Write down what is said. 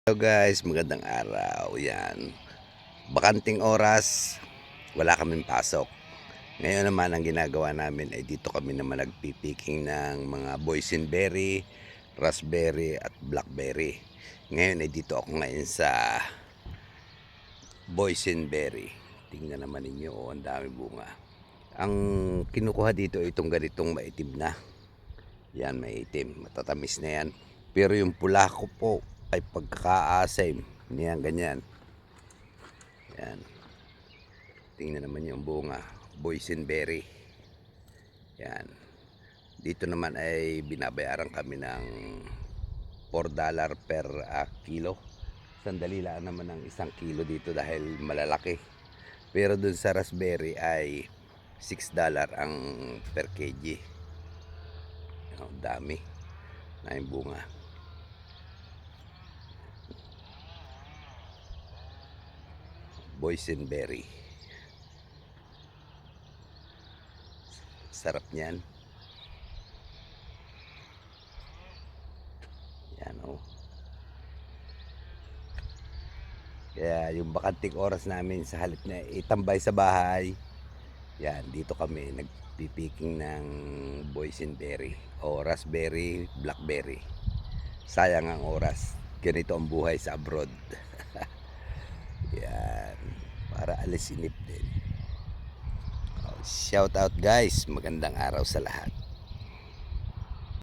Hello guys, magandang araw. Yan. Bakanting oras, wala kaming pasok. Ngayon naman ang ginagawa namin ay dito kami naman nagpipiking ng mga boysenberry, raspberry at blackberry. Ngayon ay dito ako ngayon sa boysenberry. Tingnan naman ninyo, ang dami bunga. Ang kinukuha dito ay itong ganitong maitim na. Yan, maitim, matatamis na yan. Pero yung pula ko po ay pagkakaasim. Yan, ganyan. Yan. Tingnan naman yung bunga. Boysenberry. Yan. Dito naman ay binabayaran kami ng $4 per kilo. Sandali lang naman ang 1 kilo dito dahil malalaki. Pero dun sa raspberry ay $6 ang per kg. Ang dami na yung bunga. Boysenberry. Sarap niyan. Yan o. Kaya yung bakanting oras namin sa halip na itambay sa bahay, yan, dito kami nagpipiking ng boysenberry o raspberry, blackberry. Sayang ang oras. Ganito ang buhay sa abroad. Yan. Para alis inip din. Shout out guys. Magandang araw sa lahat.